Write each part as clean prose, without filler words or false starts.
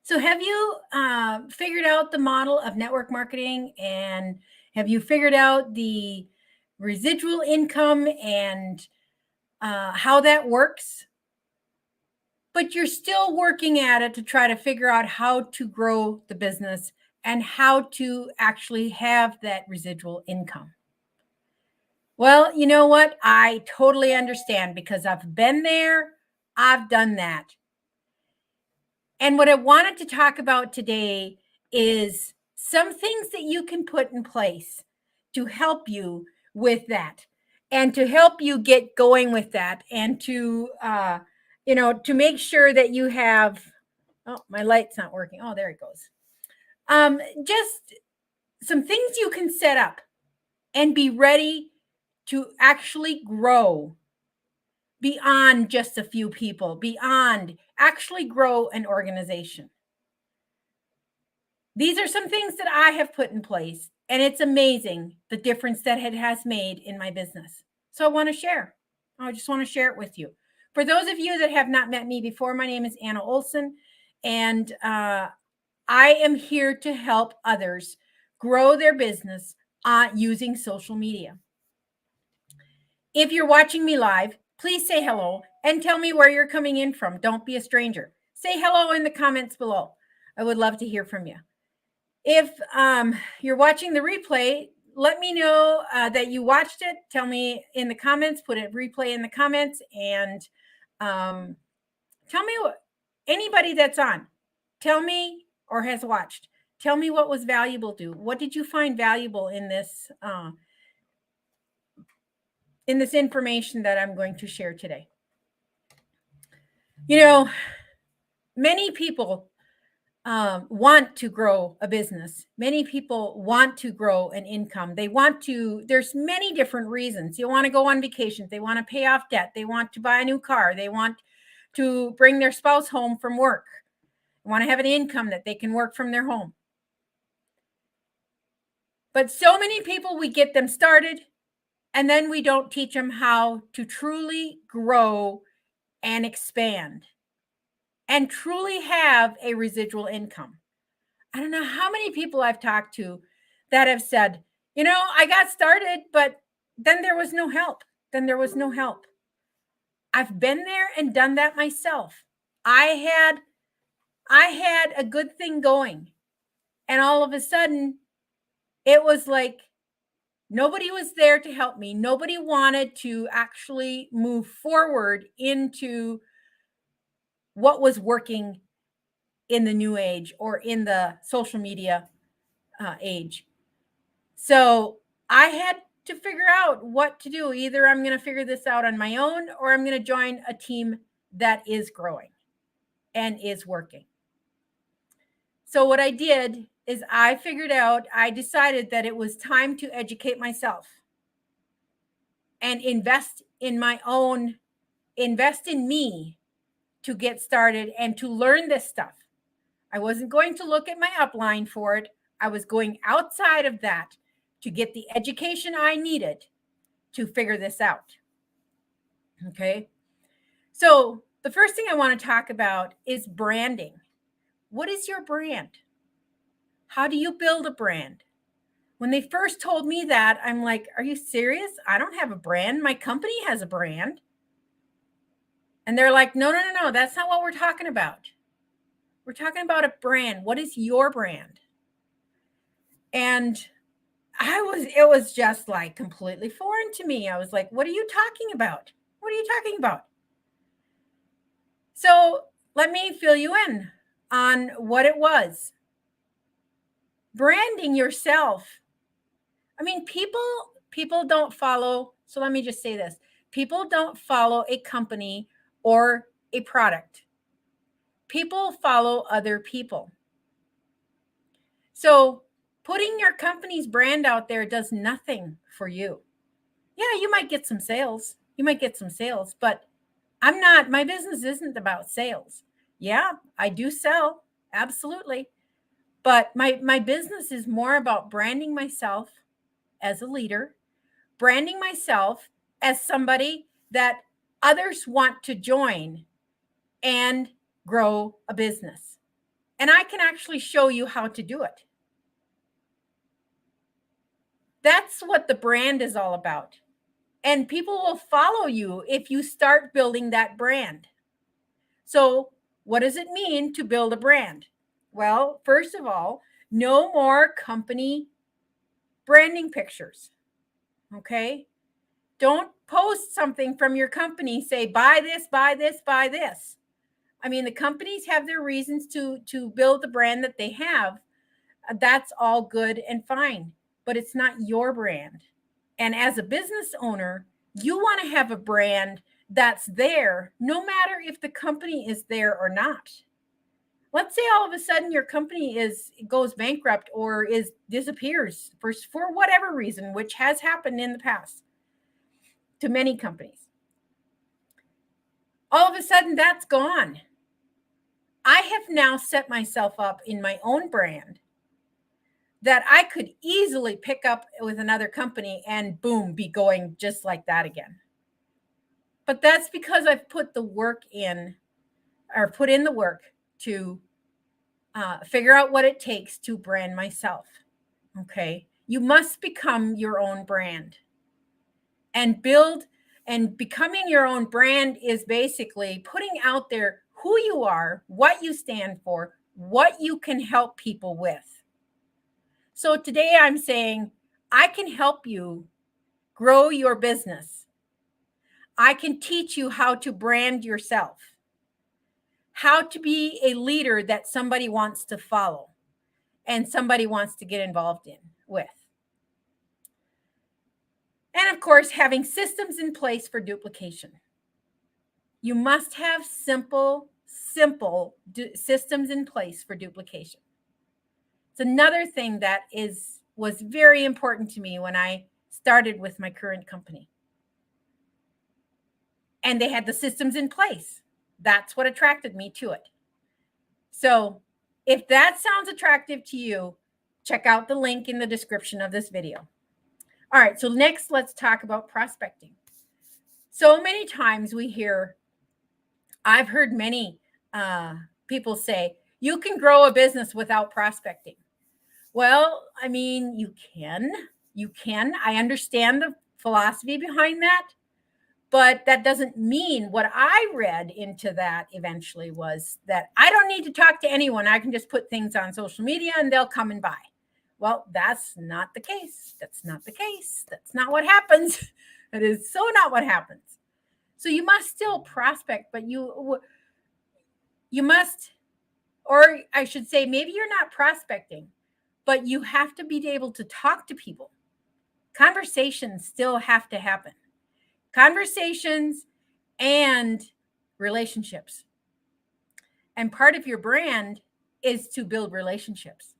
So, have you figured out the model of network marketing, and have you figured out the residual income and how that works? But you're still working at it to try to figure out how to grow the business and how to actually have that residual income. Well, you know what? I totally understand because I've been there, I've done that. And what I wanted to talk about today is some things that you can put in place to help you with that and to help you get going with that and to make sure that you have, oh, my light's not working. Oh, there it goes. Just some things you can set up and be ready to actually grow beyond just a few people, beyond actually grow an organization. These are some things that I have put in place, and it's amazing the difference that it has made in my business. So I want to share. I just want to share it with you. For those of you that have not met me before, my name is Anna Olson, and I am here to help others grow their business using social media. If you're watching me live, please say hello and tell me where you're coming in from. Don't be a stranger. Say hello in the comments below. I would love to hear from you. If you're watching the replay, let me know that you watched it. Tell me in the comments, put a replay in the comments, and tell me anybody that's on, tell me or has watched, tell me what was valuable to you. What did you find valuable in this information that I'm going to share today? You know, many people want to grow a business. Many people want to grow an income. There's many different reasons. You want to go on vacations. They want to pay off debt. They want to buy a new car. They want to bring their spouse home from work. They want to have an income that they can work from their home. But so many people, we get them started, and then we don't teach them how to truly grow and expand and truly have a residual income. I don't know how many people I've talked to that have said, I got started, but then there was no help. I've been there and done that myself. I had a good thing going, and all of a sudden it was like nobody was there to help me. Nobody wanted to actually move forward into what was working in the new age or in the social media age. So I had to figure out what to do. Either I'm going to figure this out on my own, or I'm going to join a team that is growing and is working. So what I did is I decided that it was time to educate myself and invest in me to get started and to learn this stuff. I wasn't going to look at my upline for it. I was going outside of that to get the education I needed to figure this out. Okay. So the first thing I want to talk about is branding. What is your brand? How do you build a brand? When they first told me that, I'm like, are you serious? I don't have a brand. My company has a brand. And they're like, no, that's not what we're talking about. We're talking about a brand. What is your brand? And it was just like completely foreign to me. I was like, what are you talking about? What are you talking about? So let me fill you in on what it was. Branding yourself. I mean, people don't follow. So let me just say this. People don't follow a company or a product. People follow other people. So putting your company's brand out there does nothing for you. Yeah, you might get some sales. But my business isn't about sales. Yeah, I do sell. Absolutely. But my business is more about branding myself as a leader, branding myself as somebody that others want to join and grow a business. And I can actually show you how to do it. That's what the brand is all about. And people will follow you if you start building that brand. So, what does it mean to build a brand? Well, first of all, no more company branding pictures. Okay? Don't post something from your company, say, buy this, buy this, buy this. I mean, the companies have their reasons to build the brand that they have. That's all good and fine, but it's not your brand. And as a business owner, you want to have a brand that's there no matter if the company is there or not. Let's say all of a sudden your company goes bankrupt or disappears for whatever reason, which has happened in the past to many companies. All of a sudden that's gone. I have now set myself up in my own brand that I could easily pick up with another company and boom, be going just like that again. But that's because I've put the work in, or put in the work to figure out what it takes to brand myself. Okay. You must become your own brand and becoming your own brand is basically putting out there who you are, what you stand for, what you can help people with. So today I'm saying I can help you grow your business. I can teach you how to brand yourself, how to be a leader that somebody wants to follow and somebody wants to get involved with. And of course, having systems in place for duplication. You must have simple systems in place for duplication. It's another thing that was very important to me when I started with my current company. And they had the systems in place. That's what attracted me to it. So if that sounds attractive to you, check out the link in the description of this video. All right, so next let's talk about prospecting. So many times I've heard many people say, you can grow a business without prospecting. Well, I mean, you can. I understand the philosophy behind that. But that doesn't mean what I read into that eventually was that I don't need to talk to anyone. I can just put things on social media and they'll come and buy. Well, that's not the case. That's not the case. That's not what happens. That is so not what happens. So you must still prospect, but you must, or I should say, maybe you're not prospecting, but you have to be able to talk to people. Conversations still have to happen. Conversations and relationships. And part of your brand is to build relationships.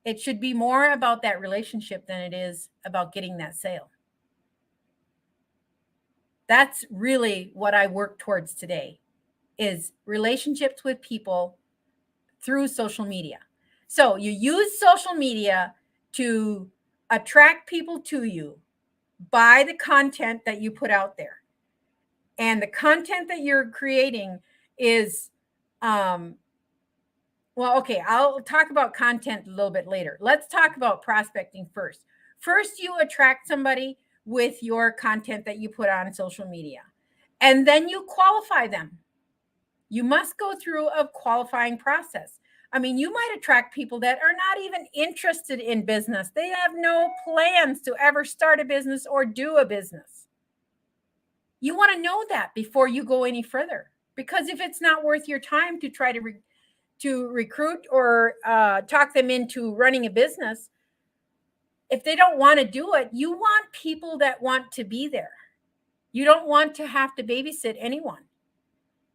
It should be more about that relationship than it is about getting that sale. That's really what I work towards today, is relationships with people through social media. So you use social media to attract people to you by the content that you put out there. And the content that you're creating is, well, okay, I'll talk about content a little bit later. Let's talk about prospecting first. First, you attract somebody with your content that you put on social media, and then you qualify them. You must go through a qualifying process. I mean, you might attract people that are not even interested in business. They have no plans to ever start a business or do a business. You want to know that before you go any further, because if it's not worth your time to try to recruit or talk them into running a business, if they don't want to do it, you want people that want to be there. You don't want to have to babysit anyone.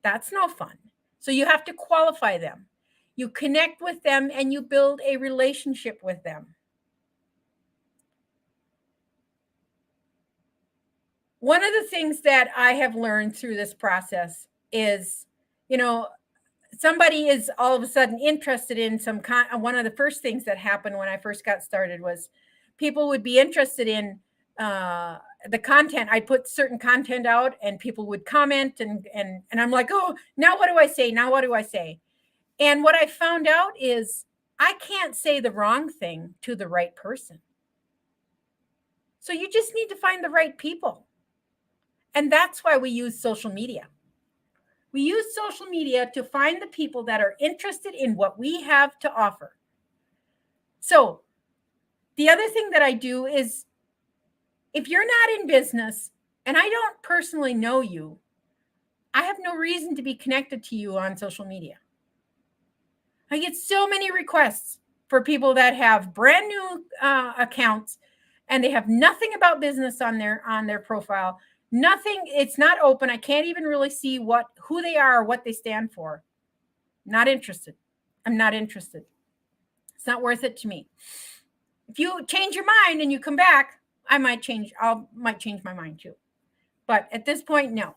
That's no fun. So you have to qualify them. You connect with them and you build a relationship with them. One of the things that I have learned through this process is, somebody is all of a sudden interested in one of the first things that happened when I first got started was people would be interested in the content. I put certain content out and people would comment and I'm like, oh, now what do I say? Now what do I say? And what I found out is I can't say the wrong thing to the right person. So you just need to find the right people. And that's why we use social media. We use social media to find the people that are interested in what we have to offer. So the other thing that I do is if you're not in business and I don't personally know you, I have no reason to be connected to you on social media. I get so many requests for people that have brand new accounts and they have nothing about business on their profile. Nothing. It's not open. I can't even really see who they are or what they stand for. Not interested. I'm not interested. It's not worth it to me. If you change your mind and you come back, I might change my mind too. But at this point, no.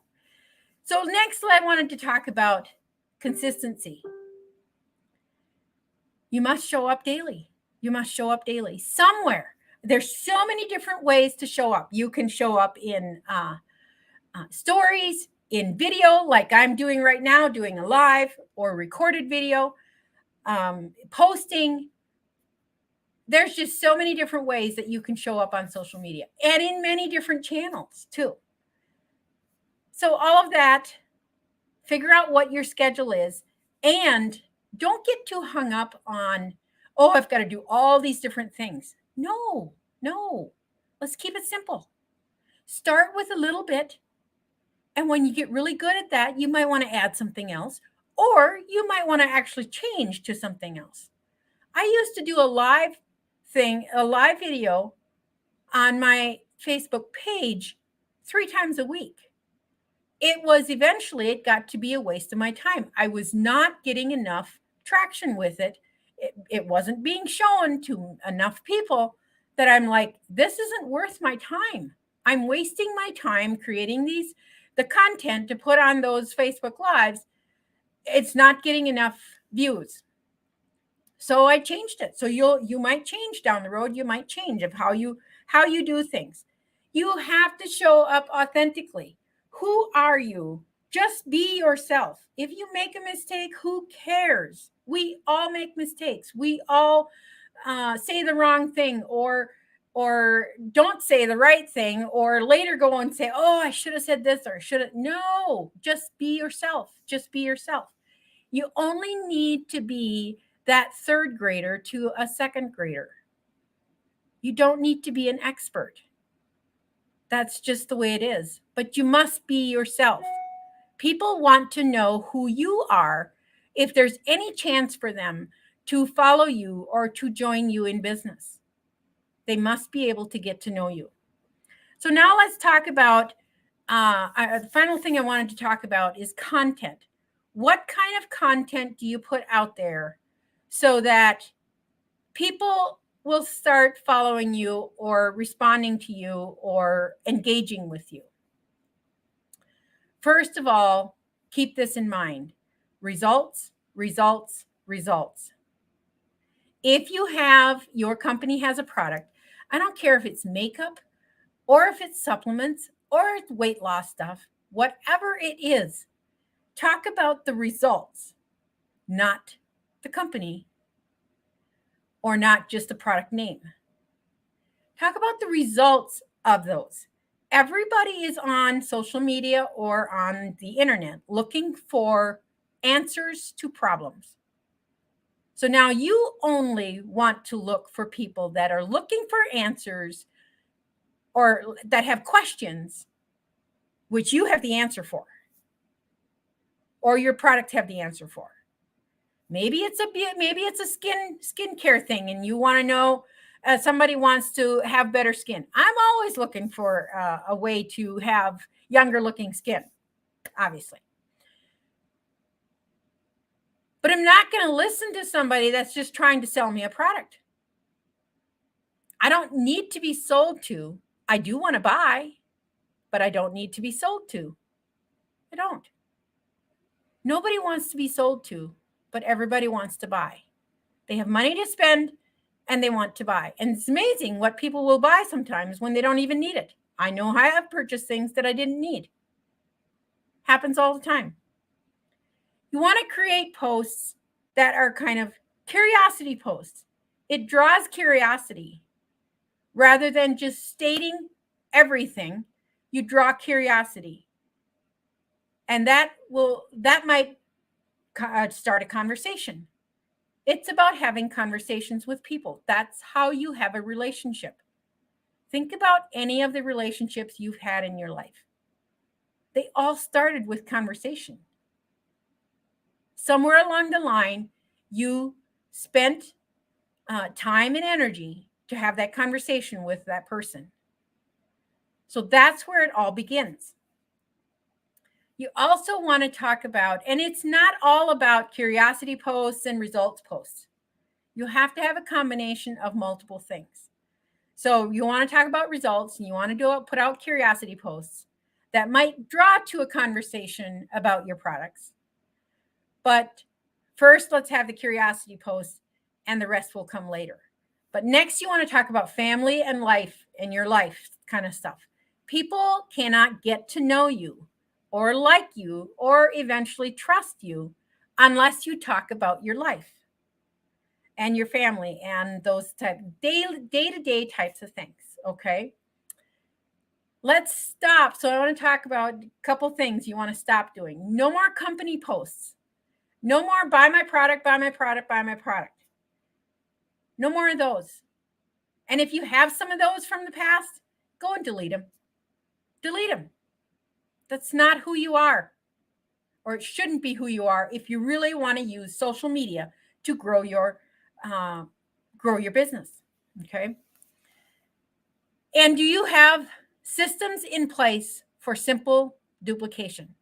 So next, I wanted to talk about consistency. You must show up daily. You must show up daily somewhere. There's so many different ways to show up. You can show up in stories, in video, like I'm doing right now, doing a live or recorded video, posting. There's just so many different ways that you can show up on social media and in many different channels too. So all of that, figure out what your schedule is and don't get too hung up on, oh, I've got to do all these different things. No. Let's keep it simple. Start with a little bit. And when you get really good at that, you might want to add something else, or you might want to actually change to something else. I used to do a live video on my Facebook page 3 times a week. It got to be a waste of my time. I was not getting enough traction with it. It wasn't being shown to enough people that I'm like, this isn't worth my time. I'm wasting my time creating the content to put on those Facebook Lives. It's not getting enough views. So I changed it. So you might change down the road. You might change of how you do things. You have to show up authentically. Who are you? Just be yourself. If you make a mistake, who cares? We all make mistakes. We all say the wrong thing or don't say the right thing or later go and say, oh, I should have said this or should have. No, just be yourself. Just be yourself. You only need to be that third grader to a second grader. You don't need to be an expert. That's just the way it is. But you must be yourself. People want to know who you are if there's any chance for them to follow you or to join you in business. They must be able to get to know you. So now let's talk about the final thing I wanted to talk about is content. What kind of content do you put out there so that people will start following you or responding to you or engaging with you? First of all, keep this in mind. Results, results, results. If your company has a product, I don't care if it's makeup or if it's supplements or it's weight loss stuff, whatever it is, talk about the results, not the company or not just the product name. Talk about the results of those. Everybody is on social media or on the internet looking for answers to problems. So now you only want to look for people that are looking for answers or that have questions, which you have the answer for, or your product have the answer for. Maybe it's a skincare thing, and you want to know. Somebody wants to have better skin. I'm always looking for a way to have younger looking skin, obviously. But I'm not going to listen to somebody that's just trying to sell me a product. I don't need to be sold to. I do want to buy, but I don't need to be sold to. I don't. Nobody wants to be sold to, but everybody wants to buy. They have money to spend and they want to buy. And it's amazing what people will buy sometimes when they don't even need it. I know I have purchased things that I didn't need. Happens all the time. You want to create posts that are kind of curiosity posts. It draws curiosity rather than just stating everything. You draw curiosity, and that might start a conversation. It's about having conversations with people. That's how you have a relationship. Think about any of the relationships you've had in your life. They all started with conversation. Somewhere along the line, you spent time and energy to have that conversation with that person. So that's where it all begins. You also want to talk about, and it's not all about curiosity posts and results posts. You have to have a combination of multiple things. So you want to talk about results, and you want to put out curiosity posts that might draw to a conversation about your products. But first, let's have the curiosity posts, and the rest will come later. But next, you want to talk about family and life and your life kind of stuff. People cannot get to know you or like you or eventually trust you unless you talk about your life and your family and those type day-to-day types of things. Okay. Let's stop. So I want to talk about a couple things you want to stop doing. No more company posts. No more buy my product, buy my product, buy my product. No more of those. And if you have some of those from the past, go and delete them. Delete them. That's not who you are, or it shouldn't be who you are if you really want to use social media to grow your business. Okay. And do you have systems in place for simple duplication?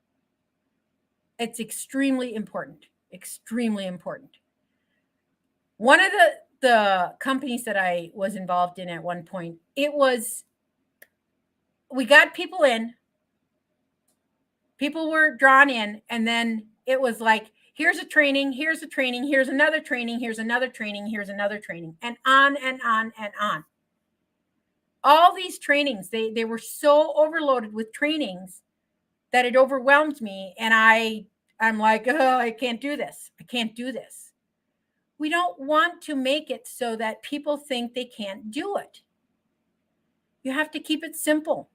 It's extremely important. Extremely important. One of the companies that I was involved in at one point, we got people in, people were drawn in, and then it was like, here's a training, here's a training, here's another training, here's another training, here's another training, and on and on and on. All these trainings, they were so overloaded with trainings that it overwhelmed me. And I'm like, oh, I can't do this. I can't do this. We don't want to make it so that people think they can't do it. You have to keep it simple.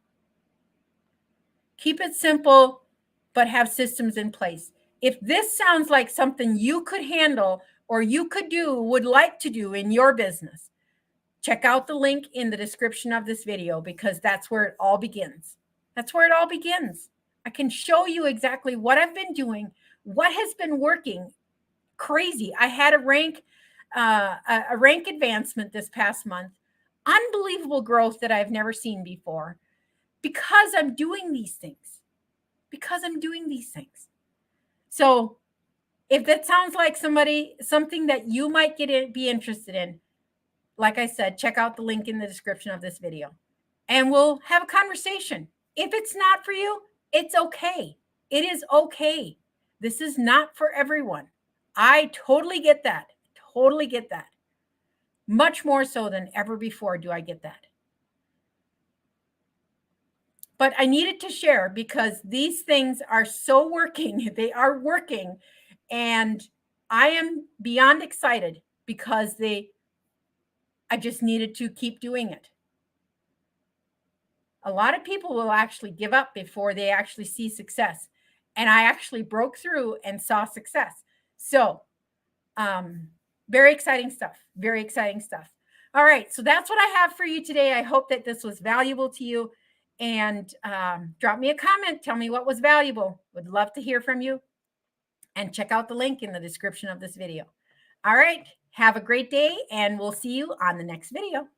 Keep it simple, but have systems in place. If this sounds like something you could handle or you would like to do in your business, check out the link in the description of this video, because that's where it all begins. That's where it all begins. I can show you exactly what I've been doing, what has been working. Crazy. I had a rank advancement this past month. Unbelievable growth that I've never seen before, because I'm doing these things. So if that sounds like something that you might be interested in, like I said, check out the link in the description of this video, and we'll have a conversation. If it's not for you, it's okay. It is okay. This is not for everyone. I totally get that. Totally get that. Much more so than ever before do I get that. But I needed to share because these things are so working. They are working. And I am beyond excited because I just needed to keep doing it. A lot of people will actually give up before they actually see success. And I actually broke through and saw success. So, very exciting stuff. Very exciting stuff. All right. So that's what I have for you today. I hope that this was valuable to you. And drop me a comment. Tell me what was valuable. Would love to hear from you. And check out the link in the description of this video. All right. Have a great day, and we'll see you on the next video.